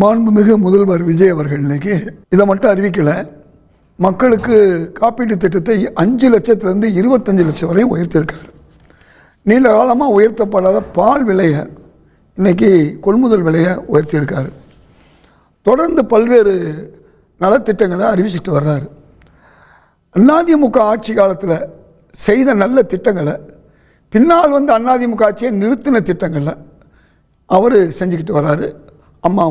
மாண்புமிகு முதல்வர் விஜய் அவர்கள் இன்னைக்கு இதை மட்டும் அறிவிக்கலை, மக்களுக்கு காப்பீட்டு திட்டத்தை 5 லட்சத்திலிருந்து 25 லட்சம் வரை உயர்த்தியிருக்காரு. நீண்ட காலமாக உயர்த்தப்படாத பால் விலையை இன்னைக்கு கொள்முதல் விலையை உயர்த்தியிருக்காரு. தொடர்ந்து பல்வேறு நலத்திட்டங்களை அறிவிச்சிட்டு வர்றாரு. அதிமுக ஆட்சி காலத்தில் செய்த நல்ல திட்டங்களை பின்னால் வந்து அதிமுக ஆட்சியை நிறுத்தின திட்டங்களை அவர் செஞ்சுக்கிட்டு வர்றாரு. அம்மா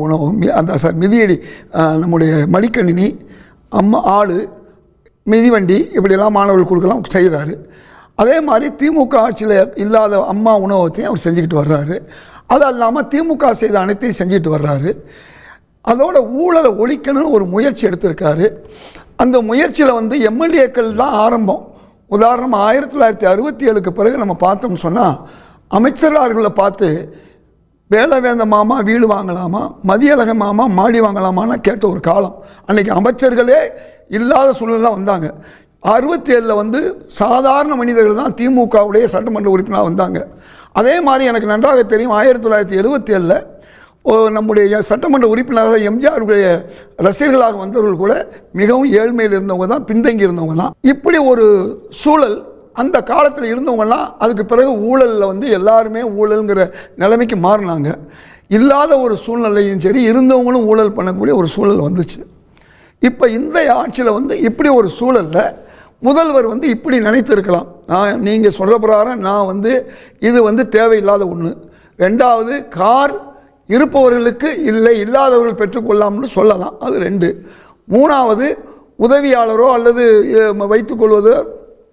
உணவு அந்த மிதியடி, நம்முடைய மடிக்கணினி, ஆடு, மிதிவண்டி இப்படியெல்லாம் மாணவர்கள் கொடுக்கலாம் செய்கிறாரு. அதே மாதிரி திமுக ஆட்சியில் இல்லாத அம்மா உணவகத்தையும் அவர் செஞ்சுக்கிட்டு வர்றாரு. அது இல்லாமல் திமுக செய்த அனைத்தையும் செஞ்சுட்டு வர்றாரு. அதோட ஊழலை ஒழிக்கணும்னு ஒரு முயற்சி எடுத்திருக்காரு. அந்த முயற்சியில் வந்து எம்எல்ஏக்கள் தான் ஆரம்பம். உதாரணம் 1967க்கு பிறகு நம்ம பார்த்தோம்னு சொன்னால் அமைச்சர்களை பார்த்து வேலை மாமா வீடு வாங்கலாமா, மதியழக மாமா மாடி வாங்கலாமான்னு கேட்ட ஒரு காலம். அன்றைக்கி அமைச்சர்களே இல்லாத சூழ்நிலை தான் வந்தாங்க. 67 வந்து சாதாரண மனிதர்கள் தான் திமுகவுடைய சட்டமன்ற உறுப்பினராக வந்தாங்க. அதே மாதிரி எனக்கு நன்றாக தெரியும், 1977 நம்முடைய சட்டமன்ற உறுப்பினர்கள் எம்ஜிஆருடைய ரசிகர்களாக வந்தவர்கள் கூட மிகவும் ஏழ்மையில் இருந்தவங்க தான், பின்தங்கி இருந்தவங்க தான். இப்படி ஒரு சூழல் அந்த காலத்தில் இருந்தவங்கலாம் அதுக்கு பிறகு ஊழலில் வந்து எல்லாருமே ஊழல்ங்கிற நிலைமைக்கு மாறினாங்க. இல்லாத ஒரு சூழ்நிலையும் சரி, இருந்தவங்களும் ஊழல் பண்ணக்கூடிய ஒரு சூழல் வந்துச்சு. இப்போ இந்த ஆட்சியில் வந்து இப்படி ஒரு சூழலில் முதல்வர் வந்து இப்படி நினைத்திருக்கலாம், நீங்கள் சொல்கிற பிரகாரம் நான் வந்து இது வந்து தேவையில்லாத ஒன்று. 2வது, கார் இருப்பவர்களுக்கு இல்லை, இல்லாதவர்கள் பெற்றுக்கொள்ளாமன்னு சொல்லலாம், அது 2. 3வது, உதவியாளரோ அல்லது வைத்துக்கொள்வதோ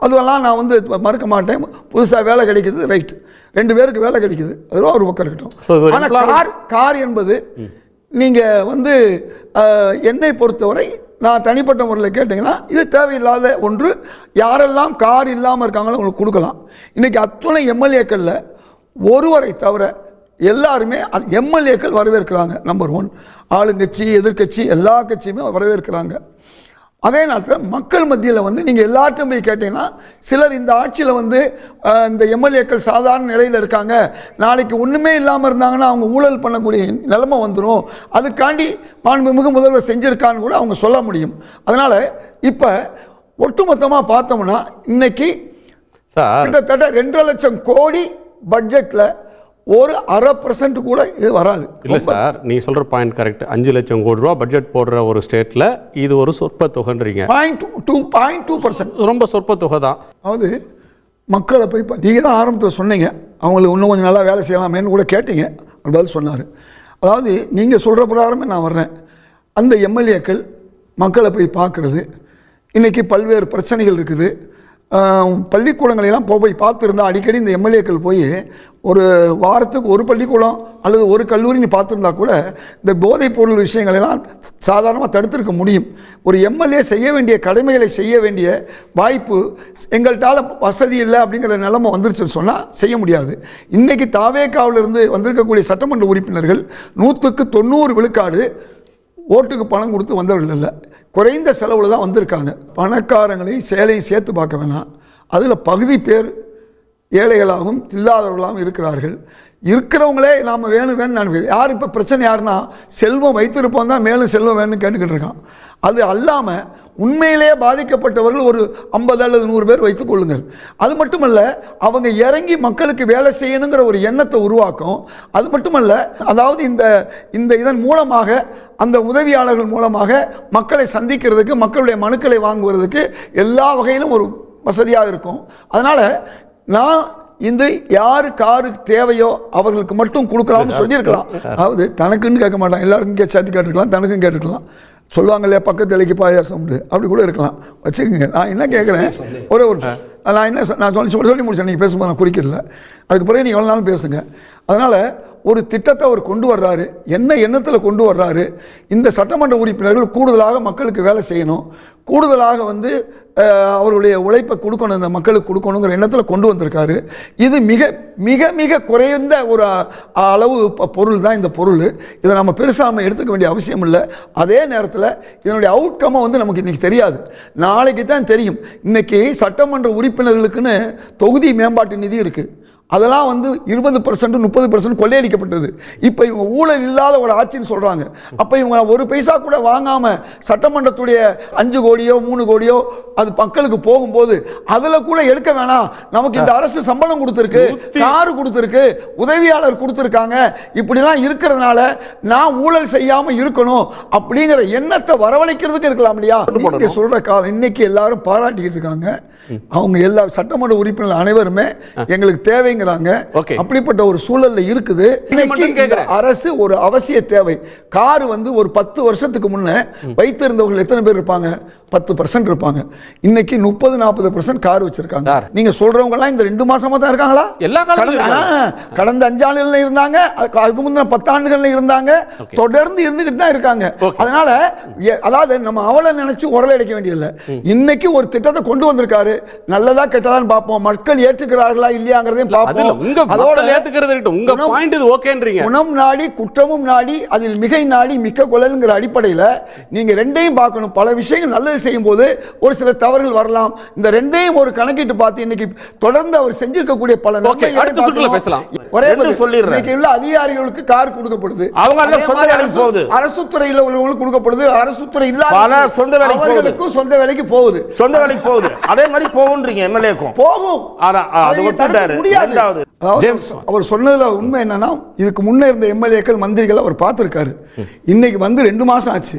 அதுவெல்லாம் நான் வந்து மறுக்க மாட்டேன். புதுசாக வேலை கிடைக்கிது, ரைட், 2 பேருக்கு வேலை கிடைக்கிது, அதுவும் ஒரு பக்கம் இருக்கட்டும். ஆனால் கார் என்பது நீங்கள் வந்து என்னை பொறுத்தவரை நான் தனிப்பட்ட முறையில் கேட்டிங்கன்னா இது தேவையில்லாத ஒன்று. யாரெல்லாம் கார் இல்லாமல் இருக்காங்களோ அவங்களுக்கு கொடுக்கலாம். இன்றைக்கி அத்துணை எம்எல்ஏக்களில் ஒருவரை தவிர எல்லாருமே எம்எல்ஏக்கள் வரவேற்கிறாங்க. நம்பர் 1, ஆளுங்கட்சி எதிர்கட்சி எல்லா கட்சியுமே வரவேற்கிறாங்க. அதே நேரத்தில் மக்கள் மத்தியில் வந்து நீங்கள் எல்லார்ட்டும் போய் கேட்டீங்கன்னா சிலர் இந்த ஆட்சியில் வந்து இந்த எம்எல்ஏக்கள் சாதாரண நிலையில் இருக்காங்க, நாளைக்கு ஒன்றுமே இல்லாமல் இருந்தாங்கன்னா அவங்க ஊழல் பண்ணக்கூடிய நிலைமை வந்துடும், அதுக்காண்டி மாண்புமிகு முதல்வர் செஞ்சுருக்கான்னு கூட அவங்க சொல்ல முடியும். அதனால் இப்போ ஒட்டுமொத்தமாக பார்த்தோம்னா இன்னைக்கு கிட்டத்தட்ட 2.5 லட்சம் கோடி பட்ஜெட்டில் ஒரு 0.5% கூட இது வராது. இல்லை சார், நீ சொல்கிற பாயிண்ட் கரெக்ட். 5 லட்சம் கோடி ரூபா பட்ஜெட் போடுற ஒரு ஸ்டேட்டில் இது ஒரு சொற்ப தொகைன்றீங்க. 0.2% ரொம்ப சொற்ப தொகை தான். அதாவது மக்களை போய் நீங்கள் தான் ஆரம்பத்தில் சொன்னீங்க, அவங்களுக்கு இன்னும் கொஞ்சம் நல்லா வேலை செய்யலாமேன்னு கூட கேட்டீங்க, ஒரு பதில் சொன்னார். அதாவது நீங்கள் சொல்கிற பிரகாரமே நான் வர்றேன். அந்த எம்எல்ஏக்கள் மக்களை போய் பார்க்குறது, இன்றைக்கி பல்வேறு பிரச்சனைகள் இருக்குது. பள்ளிக்கூடங்களெல்லாம் போய் பார்த்துருந்தா அடிக்கடி இந்த எம்எல்ஏக்கள் போய் ஒரு வாரத்துக்கு ஒரு பள்ளிக்கூடம் அல்லது ஒரு கல்லூரின்னு பார்த்துருந்தா கூட இந்த போதைப் பொருள் விஷயங்களெல்லாம் சாதாரணமாக தடுத்திருக்க முடியும். ஒரு எம்எல்ஏ செய்ய வேண்டிய கடமைகளை செய்ய வேண்டிய வாய்ப்பு எங்கள்கிட்ட வசதி இல்லை அப்படிங்கிற நிலைமை வந்துருச்சுன்னு சொன்னால் செய்ய முடியாது. இன்றைக்கி தாவேகாவிலிருந்து வந்திருக்கக்கூடிய சட்டமன்ற உறுப்பினர்கள் 100க்கு 90 விழுக்காடு ஓட்டுக்கு பணம் கொடுத்து வந்தவர்கள் இல்லை, குறைந்த செலவில் தான் வந்திருக்காங்க. பணக்காரங்களையும் சேலையும் சேர்த்து பார்க்க வேணாம், அதில் பகுதி பேர் ஏழைகளாகவும் இல்லாதவர்களாகவும் இருக்கிறார்கள். இருக்கிறவங்களே நாம் வேணும் நான் யார் இப்போ பிரச்சனை யாருன்னா செல்வம் வைத்திருப்போம் தான் மேலும் செல்வம் வேணும்னு கேட்டுக்கிட்டு இருக்கான். அது அல்லாமல் உண்மையிலேயே பாதிக்கப்பட்டவர்கள் ஒரு 50 அல்லது 100 பேர் வைத்துக் கொள்ளுங்கள். அது மட்டுமல்ல, அவங்க இறங்கி மக்களுக்கு வேலை செய்யணுங்கிற ஒரு எண்ணத்தை உருவாக்கும். அது மட்டுமல்ல, அதாவது இந்த இதன் மூலமாக அந்த உதவியாளர்கள் மூலமாக மக்களை சந்திக்கிறதுக்கு, மக்களுடைய மனுக்களை வாங்குவதற்கு எல்லா வகையிலும் ஒரு வசதியாக இருக்கும். அதனால் நான் இந்த யாரு காருக்கு தேவையோ அவர்களுக்கு மட்டும் கொடுக்கலாம்னு சொல்லியிருக்கலாம். அதாவது தனக்குன்னு கேட்க மாட்டான், எல்லாருக்கும் சேர்த்து கேட்டுருக்கலாம், தனக்கும் கேட்டுருக்கலாம். சொல்லுவாங்க இல்லையா, பக்கத்து இலைக்கு பாயாசம் உண்டு, அப்படி கூட இருக்கலாம், வச்சுக்கோங்க. நான் என்ன கேட்குறேன், ஒரே ஒரு நான் சொல்லி முடிச்சேன், நீங்கள் பேசும்போது நான் குறிக்கல, அதுக்கு பிறகு நீங்கள் எவ்வளோ நாளும் பேசுங்க. அதனால் ஒரு திட்டத்தை அவர் கொண்டு வர்றாரு, என்ன எண்ணத்தில் கொண்டு வர்றாரு, இந்த சட்டமன்ற உறுப்பினர்கள் கூடுதலாக மக்களுக்கு வேலை செய்யணும், கூடுதலாக வந்து அவருடைய உழைப்பை கொடுக்கணும், இந்த மக்களுக்கு கொடுக்கணுங்கிற எண்ணத்தில் கொண்டு வந்திருக்காரு. இது மிக மிக மிக குறைந்த ஒரு அளவு பொருள் தான் இந்த பொருள். இதை நம்ம பெருசாக நம்ம எடுத்துக்க வேண்டிய அவசியம் இல்லை. அதே நேரத்தில் இதனுடைய அவுட்கம்மை வந்து நமக்கு இன்றைக்கி தெரியாது, நாளைக்கு தான் தெரியும். இன்றைக்கி சட்டமன்ற உறுப்பினர்களுக்குன்னு தொகுதி மேம்பாட்டு நிதி இருக்குது, அதெல்லாம் வந்து 20% 30% கொள்ளையடிக்கப்பட்டது. இப்போ இவங்க ஊழல் இல்லாத ஒரு ஆட்சின்னு சொல்றாங்க. அப்போ இவங்க ஒரு பைசா கூட வாங்காம சட்டமன்றத்துடைய 5 கோடியோ 3 கோடியோ அது மக்களுக்கு போகும்போது அதுல கூட எடுக்க வேணாம், நமக்கு இந்த அரசு சம்பளம் கொடுத்துருக்கு, காரு கொடுத்துருக்கு, உதவியாளர் கொடுத்துருக்காங்க, இப்படிலாம் இருக்கிறதுனால நான் ஊழல் செய்யாம இருக்கணும் அப்படிங்கிற எண்ணத்தை வரவழைக்கிறதுக்கு இருக்கலாம் இல்லையா? நீங்க சொல்ற காலம் இன்னைக்கு எல்லாரும் பாராட்டிக்கிட்டு இருக்காங்க. அவங்க எல்லா சட்டமன்ற உறுப்பினர்கள் அனைவருமே எங்களுக்கு தேவைங்கிறாங்க. அப்படிப்பட்ட ஒரு சூழல்ல இருக்குது. அரசு ஒரு அவசிய தேவை. கார் வந்து ஒரு 10 வருஷத்துக்கு முன்ன வைத்திருந்தவர்கள் எத்தனை பேர் இருப்பாங்க? 10% இருப்பாங்க. இன்னைக்கு 30-40% கார் வச்சிருக்காங்க. நீங்க சொல்றவங்க எல்லாம் இந்த 2 மாசமா தான் இருக்காங்களா? கடந்த 5 ஆண்டுகள்ல இருந்தாங்க, அதுக்கு முன்ன 10 ஆண்டுகள்ல இருந்தாங்க, தொடர்ந்து இருந்துகிட்டு தான் இருக்காங்க. அதனால அதாவது நம்ம அவளை நினைச்சு உரலை அடிக்க வேண்டியதில்லை. இன்னைக்கு ஒரு திட்டத்தை கொண்டு வந்திருக்காரு, நல்லதா கெட்டதான்னு பார்ப்போம், மக்கள் ஏற்றுக்கிறார்களா இல்லையாங்கிறதையும் பார்ப்போம். அதோட குணம் நாடி குற்றமும் நாடி அதில் மிகை நாடி மிக்க கொள்ளல்ங்கிற அடிப்படையில் நீங்க ரெண்டையும் பார்க்கணும். பல விஷயங்கள் நல்லது செய்யும் போது ஒரு சில தவறுகள் வரலாம். இந்த ரெண்டையும் ஒரு கணக்கிட்டு பார்த்து இன்னைக்கு தொடர்ந்து அவர் செஞ்சிருக்கக்கூடிய பல ஒரே சொல்லிடுறேன். அதிகாரிகளுக்கு கார் கொடுக்கப்படுது, அரசு துறையில் உள்ளவங்களுக்கு கொடுக்கப்படுது, அரசு துறை இல்லாத சொந்த வேலைக்கு போகுது, சொந்த வேலைக்கு போகுது. அதே மாதிரி போகும்ன்றீங்க எம்எல்ஏக்கும் போகும். அவர் சொன்னதுல உண்மை என்னன்னா, இதுக்கு முன்ன இருந்த எம்எல்ஏக்கள் மந்திரிகள் அவர் பார்த்திருக்காரு. இன்னைக்கு வந்து 2 மாசம் ஆச்சு.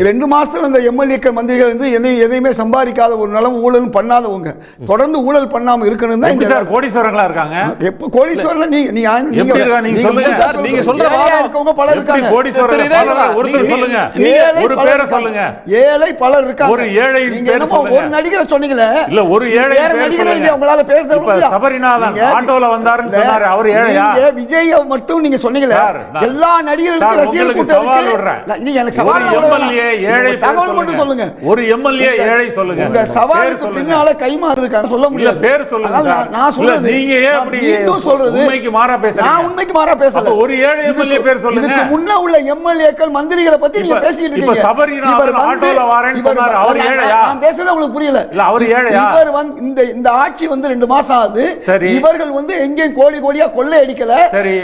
2 மாசத்துல இந்த எம்எல்ஏக்கள் மந்திரிகள் வந்து எதையுமே சம்பாதிக்காத ஒரு நிலம் ஊழல் பண்ணாதவங்க தொடர்ந்து ஊழல் பண்ணாம இருக்கணும் தான் இந்த கோடீஸ்வரங்களா இருக்காங்க. எப்ப கோடீஸ்வரன் நீங்க சொல்ற இருக்கவங்க பலர் இருக்காங்க. ஒருத்தர் சொல்லுங்க, ஒரு பேரை சொல்லுங்க. ஏழை பலர் இருக்காங்க. ஒரு ஏழை பேரை சொல்லுங்க. ஒரு நடிகரை சொன்னீங்களே, இல்ல ஒரு ஏழை நடிகரை உங்களால பேச முடியல. சபரிநாதன் ஆட்டோல வந்தாருன்னு சொன்னாரு, அவர் ஏழையா? விஜய் மட்டும் நீங்க சொன்னீங்களே, எல்லா நடிகர்களுக்கும் ரசிகர் கூட்டம் இருக்கு. நீங்க எனக்கு சவால் எம்எல்ஏ ஏழை தகவல் மட்டும் சொல்லுங்க. ஒரு எம்எல்ஏ ஏழை சொல்லுங்க. உங்க சவாலுக்கு பின்னால கைமாறு இருக்கான்னு சொல்ல முடியல. பேர் சொல்லுங்க. நான் சொல்றது நீங்க ஏன் அப்படி சொல்றது? உண்மைக்கு மாறா பேசுறீங்க. நான் உண்மைக்கு மாறா பேசல. ஒரு ஏழை எம்எல்ஏ பேர் சொல்லுங்க. இதுக்கு முன்ன உள்ள எம்எல்ஏக்கள் மந்திரிகளை பத்தி நீங்க பேசிட்டு இருக்கீங்க. இப்ப சபரிநாதன் ஆட்டோல வரேன்னு சொன்னாரு, அவர் ஏழையா? நான் பேசுறது உங்களுக்கு புரியல. இல்ல அவர் ஏழையா? இவர் வந்து இந்த ஆட்சி வந்து 2 மாசம் ஆகுது. இவர்கள் வந்து எங்கே கோடி கோடியா கொள்ளை அடிக்கல,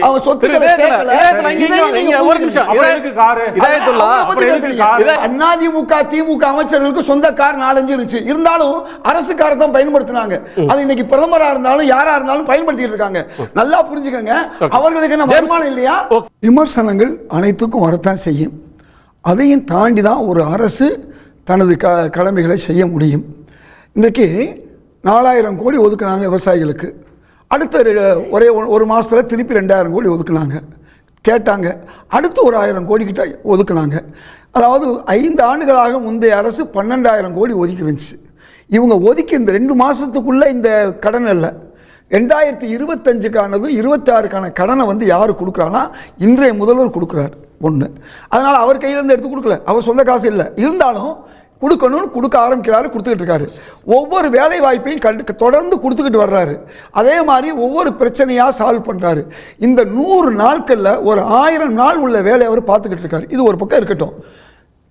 அவன் சொத்துக்களை சேர்க்கல. ஒரு நிமிஷம், அதிமுக திமுக அமைச்சர்களுக்கு சொந்த கார் 4-5 இருந்துச்சு, இருந்தாலும் அரசு காரை தான் பயன்படுத்தினாங்க. அது இன்னைக்கு பிரதமரா இருந்தாலும் யாரா இருந்தாலும் பயன்படுத்திட்டு இருக்காங்க. நல்லா புரிஞ்சுக்கங்க. அவர்களுக்கு என்ன வருமானம் இல்லையா? விமர்சனங்கள் அனைத்துக்கும் வரத்தான் செய்யும். அதையும் தாண்டி தான் ஒரு அரசு தனது கடமைகளை செய்ய முடியும். இன்றைக்கு 4000 கோடி ஒதுக்குனாங்க விவசாயிகளுக்கு. அடுத்த ஒரே ஒரு மாதத்தில் திருப்பி 2000 கோடி ஒதுக்குனாங்க. கேட்டாங்க, அடுத்து ஒரு 1000 கோடி கிட்ட ஒதுக்குனாங்க. அதாவது 5 ஆண்டுகளாக முந்தைய அரசு 12000 கோடி ஒதுக்கி இருந்துச்சு. இவங்க ஒதுக்கி இந்த 2 மாதத்துக்குள்ளே இந்த கடன் இல்லை. 2025க்கானதும் 26க்கான கடனை வந்து யார் கொடுக்குறான்னா இன்றைய முதல்வர் கொடுக்குறாரு. ஒன்று, அதனால் அவர் கையிலேருந்து எடுத்து கொடுக்கல, அவர் சொந்த காசு இல்லை, இருந்தாலும் கொடுக்கணும்னு கொடுக்க ஆரம்பிக்கிறாரு, கொடுத்துக்கிட்டு இருக்காரு. ஒவ்வொரு வேலை வாய்ப்பையும் தொடர்ந்து கொடுத்துக்கிட்டு வர்றாரு. அதே மாதிரி ஒவ்வொரு பிரச்சனையாக சால்வ் பண்ணுறாரு. இந்த 100 நாட்களில் ஒரு 1000 நாள் உள்ள வேலையை அவர் பார்த்துக்கிட்டு இருக்காரு. இது ஒரு பக்கம் இருக்கட்டும்.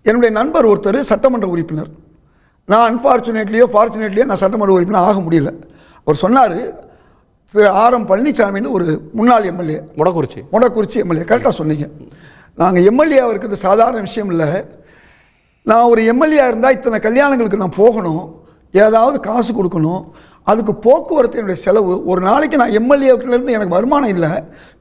என்னுடைய நண்பர் ஒருத்தர் சட்டமன்ற உறுப்பினர். நான் அன்ஃபார்ச்சுனேட்லியோ ஃபார்ச்சுனேட்லியோ நான் சட்டமன்ற உறுப்பினர் ஆக முடியல. அவர் சொன்னார், திரு ஆர்.எம். பழனிசாமின்னு ஒரு முன்னாள் எம்எல்ஏ, மொடக்குறிச்சி எம்எல்ஏ. கரெக்டாக சொன்னீங்க. நாங்கள் எம்எல்ஏ இருக்கிறது சாதாரண விஷயம் இல்லை. நான் ஒரு எம்எல்ஏ இருந்தால் இத்தனை கல்யாணங்களுக்கு நான் போகணும், ஏதாவது காசு கொடுக்கணும், அதுக்கு போக்குவரத்தினுடைய செலவு. ஒரு நாளைக்கு நான் எம்எல்ஏலேருந்து எனக்கு வருமானம் இல்லை,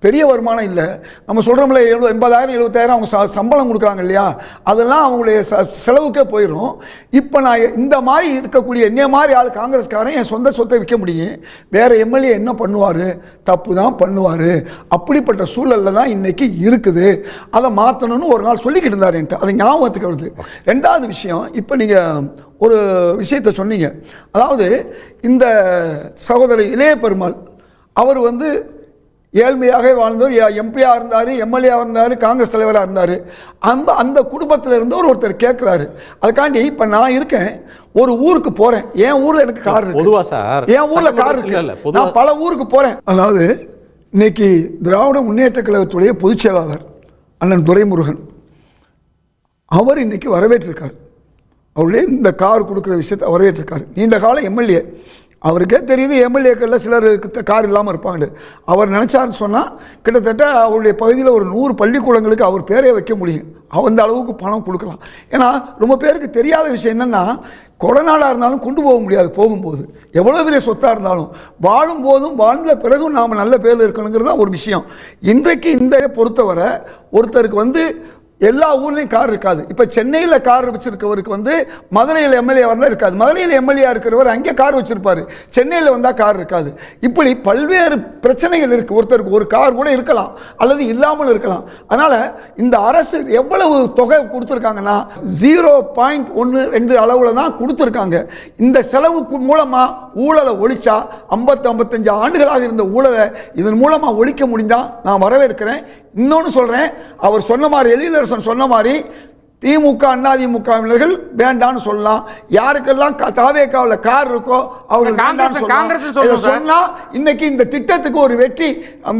பெரிய வருமானம் இல்லை. நம்ம சொல்கிறோம்ல 80,000 70,000 அவங்க சம்பளம் கொடுக்குறாங்க இல்லையா, அதெல்லாம் அவங்களுடைய செலவுக்கே போயிடும். இப்போ நான் இந்த மாதிரி இருக்கக்கூடிய என்ன மாதிரி ஆள் காங்கிரஸ்காரன் என் சொந்த சொத்தை விற்க முடியும், வேறு எம்எல்ஏ என்ன பண்ணுவார்? தப்பு தான் பண்ணுவார். அப்படிப்பட்ட சூழலில் தான் இன்றைக்கி இருக்குது. அதை மாற்றணும்னு ஒரு நாள் சொல்லிக்கிட்டு இருந்தார் என்கிட்ட. அது ஞாபகத்துக்கு வருது. 2வது விஷயம், இப்போ நீங்கள் ஒரு விஷயத்தை சொன்னீங்க. அதாவது இந்த சகோதரர் இளைய பெருமாள் அவர் வந்து ஏழ்மையாக வாழ்ந்தவர், எம்பியாக இருந்தார், எம்எல்ஏவாக இருந்தார், காங்கிரஸ் தலைவராக இருந்தார். அந்த குடும்பத்தில் இருந்தவர் ஒருத்தர் கேட்குறாரு. அதுக்காண்டி இப்போ நான் இருக்கேன், ஒரு ஊருக்கு போகிறேன், என் ஊரில் எனக்கு கார் இருக்கு, என் ஊரில் கார் இருக்கு, நான் பல ஊருக்கு போகிறேன். அதாவது இன்னைக்கு திராவிட முன்னேற்ற கழகத்துடைய பொதுச் செயலாளர் அண்ணன் துரைமுருகன் அவர் இன்னைக்கு வரவேற்றிருக்கார். அவருடைய இந்த கார் கொடுக்குற விஷயத்தை வரவேற்றிருக்காரு. நீண்ட கால எம்எல்ஏ. அவருக்கே தெரியுது எம்எல்ஏக்களில் சிலருக்கு கார் இல்லாமல் இருப்பாங்க. அவர் நினச்சாருன்னு சொன்னால் கிட்டத்தட்ட அவருடைய பகுதியில் ஒரு 100 பள்ளிக்கூடங்களுக்கு அவர் பேரே வைக்க முடியும். அந்த அளவுக்கு பணம் கொடுக்கலாம். ஏன்னா ரொம்ப பேருக்கு தெரியாத விஷயம் என்னென்னா, கொடநாடாக இருந்தாலும் கொண்டு போக முடியாது. போகும்போது எவ்வளோ பெரிய சொத்தாக இருந்தாலும் வாழும் போதும் வாழ்ந்த பிறகும் நாம் நல்ல பேரில் இருக்கணுங்கிறது தான் ஒரு விஷயம். இன்றைக்கு இந்த பொறுத்தவரை ஒருத்தருக்கு எல்லா ஊர்லேயும் கார் இருக்காது. இப்போ சென்னையில் கார் வச்சிருக்கவருக்கு மதுரையில் எம்எல்ஏ வரலாம் இருக்காது. மதுரையில் எம்எல்ஏ இருக்கிறவர் அங்கே கார் வச்சிருப்பாரு, சென்னையில் வந்தால் கார் இருக்காது. இப்படி பல்வேறு பிரச்சனைகள் இருக்குது. ஒருத்தருக்கு ஒரு கார் கூட இருக்கலாம் அல்லது இல்லாமல் இருக்கலாம். அதனால் இந்த அரசு எவ்வளவு தொகை கொடுத்துருக்காங்கன்னா 0.12 அளவில் தான் கொடுத்துருக்காங்க. இந்த செலவுக்கு மூலமாக ஊழலை ஒழிச்சா 55 ஆண்டுகளாக இருந்த ஊழலை இதன் மூலமாக ஒழிக்க முடிந்தால் நான் வரவேற்கிறேன். இன்னொன்று சொல்கிறேன், அவர் சொன்ன மாதிரி எழிலரசன் சொன்ன மாதிரி திமுக அதிமுகவினர்கள் வேண்டான்னு சொல்லலாம். யாருக்கெல்லாம் தாவேக்காவில் கார் இருக்கோ அவங்க சொன்னா இன்னைக்கு இந்த திட்டத்துக்கு ஒரு வெற்றி,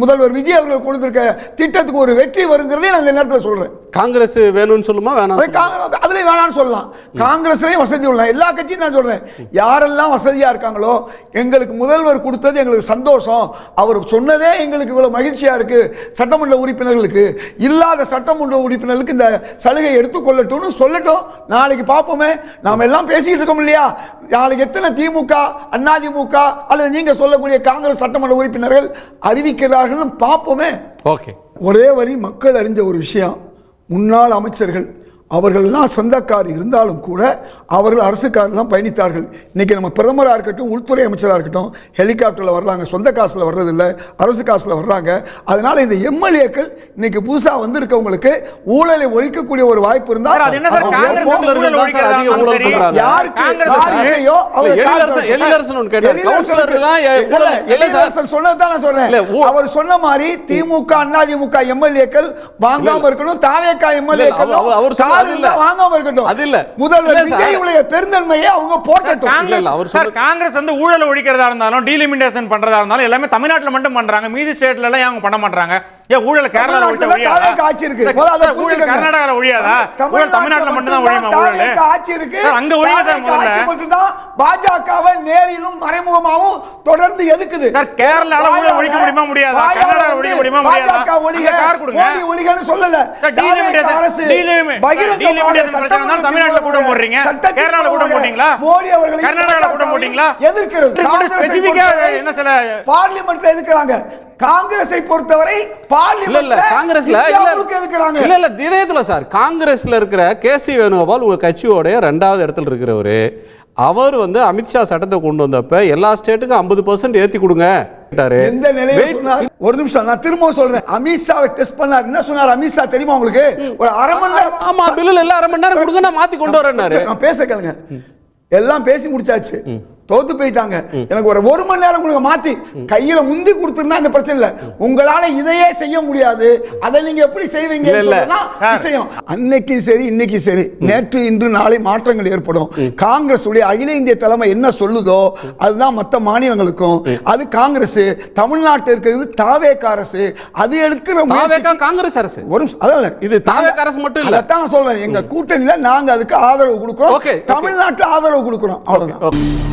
முதல்வர் விஜய் அவர்கள் கொடுத்திருக்க திட்டத்துக்கு ஒரு வெற்றி வருங்கிறதே நான் இந்த நேரத்தில் சொல்றேன். காங்கிரஸ் வேணும்னு சொல்லுமா வேணாம்? அதுல வேணாம்னு சொல்லலாம். காங்கிரஸ்லயும் வசதி உள்ள எல்லா கட்சியும் நான் சொல்றேன், யாரெல்லாம் வசதியா இருக்காங்களோ எங்களுக்கு முதல்வர் கொடுத்தது எங்களுக்கு சந்தோஷம், அவர் சொன்னதே எங்களுக்கு இவ்வளவு மகிழ்ச்சியா இருக்கு. சட்டமன்ற உறுப்பினர்களுக்கு இல்லாத சட்டமன்ற உறுப்பினர்களுக்கு இந்த சலுகை எடுத்து கொள்ளட்டும் சொல்லட்டும். நாளைக்கு பார்ப்போமே. நாம எல்லாம் பேசிட்டு இருக்கோம் இல்லையா, நாளைக்கு எத்தனை திமுக அதிமுக அல்லது நீங்க சொல்லக்கூடிய காங்கிரஸ் சட்டமன்ற உறுப்பினர்கள் அறிவிக்கிறார்கள் பார்ப்போமே. ஓகே, ஒரே வரி மக்கள் அறிஞ்ச ஒரு விஷயம், முன்னாள் அமைச்சர்கள் அவர்கள்லாம் சொந்தக்கார் இருந்தாலும் கூட அவர்கள் அரசு காரில் தான் பயணித்தார்கள். இன்றைக்கி நம்ம பிரதமராக இருக்கட்டும், உள்துறை அமைச்சராக இருக்கட்டும், ஹெலிகாப்டரில் வர்றாங்க, சொந்த காசில் வர்றதில்லை, அரசு காசில் வர்றாங்க. அதனால் இந்த எம்எல்ஏக்கள் இன்னைக்கு புதுசாக வந்திருக்கவங்களுக்கு ஊழலை ஒழிக்கக்கூடிய ஒரு வாய்ப்பு இருந்தால் சொன்னதான் நான் சொல்றேன். அவர் சொன்ன மாதிரி திமுக அதிமுக எம்எல்ஏக்கள் வாங்காம இருக்கணும், தாவேகா எம்எல்ஏக்கள் வாங்காம இருக்கட்டும். அது இல்ல, முதல்வர் விஜய் பெருந்தன்மையை அவங்க போட்டட்டும். காங்கிரஸ் ஊழலை ஒழிக்கிறதா இருந்தாலும் டீலிமிட்டேஷன் பண்றதா இருந்தாலும் எல்லாமே தமிழ்நாட்டுல மட்டும் பண்றாங்க, மீதி ஸ்டேட்ல எல்லாம் ஏன் பண்ண மாட்டாங்க? ஏன் ஊழல் கேரளால ஆட்சி இருக்கு, ஊழல் கர்நாடகால ஒழியாதா? ஊழல் தமிழ்நாட்டுல மட்டும் தான் ஒழியுமா? ஊழல் ஆட்சி இருக்கு, அங்க ஒழியாதா? பாஜகவை நேரிலும் மறைமுகமாவும் தொடர்ந்து எதுக்குது சார்? கேரளால ஊழல் ஒழிக்க முடியுமா முடியாதா? கர்நாடகால ஒழிக்க முடியுமா முடியாதா? கார் கொடுங்க, மோடி ஒழிக்கன்னு சொல்லல. தமிழ்நாட்டுல கூட்டம் போடுறீங்க, கேரளால கூட்டம் போட்டீங்களா? மோடி அவர்கள் கர்நாடகால கூட்டம் போட்டீங்களா? எதிர்க்கிறது என்ன சில பார்லிமெண்ட்ல எதிர்க்கிறாங்க. காங்கிரஸை பொறுத்தவரை காங்கிரஸ்ல இதயத்துல சார், காங்கிரஸ்ல இருக்கிற கேசி வேணுகோபால் உங்க கட்சியோட 2வது இடத்துல இருக்கிறவரு. அவர் அமித்ஷா சட்டத்தை கொண்டு வந்தப்ப எல்லா ஸ்டேட்டுக்கும் 50% ஏத்தி கொடுங்க. எந்த நிலையில சொன்னார்? ஒரு நிமிஷம் நான் திரும்ப சொல்றேன். அமித்ஷாவை டெஸ்ட் பண்ணார். என்ன சொன்னார் அமித்ஷா தெரியுமா உங்களுக்கு? ஒரு அரை மணி நேரம். ஆமா, பில்லுல எல்லாம் அரை மணி நேரம் கொடுங்க, நான் மாத்தி கொண்டு வரேன்னாரு. நான் பேச கேளுங்க. எல்லாம் பேசி முடிச்சாச்சு, தோத்து போயிட்டாங்க. எனக்கு ஒரு மணி நேரம் கொடுங்க, மாத்தி கையில முந்தி கொடுத்துருந்தா இந்த பிரச்சனை இல்ல. உங்களால இதையே செய்ய முடியாது, அதை நீங்க எப்படி செய்வீங்க? விஷயம் அன்னைக்கு சரி இன்னைக்கு சரி, நேற்று இன்று நாளை மாற்றங்கள் ஏற்படும். காங்கிரஸ் உடைய அகில இந்திய தலைமை என்ன சொல்லுதோ அதுதான் மற்ற மாநிலங்களுக்கும். அது காங்கிரஸ், தமிழ்நாட்டில் இருக்கிறது தாவேகா அரசு, அது எடுக்கிற காங்கிரஸ் அரசு. அதான் இது தாவேகா அரசு மட்டும் இல்ல, அதான் நான் சொல்றேன். எங்க கூட்டணியில நாங்க அதுக்கு ஆதரவு கொடுக்கிறோம், தமிழ்நாட்டில் ஆதரவு கொடுக்கிறோம். அவ்வளவுதான்.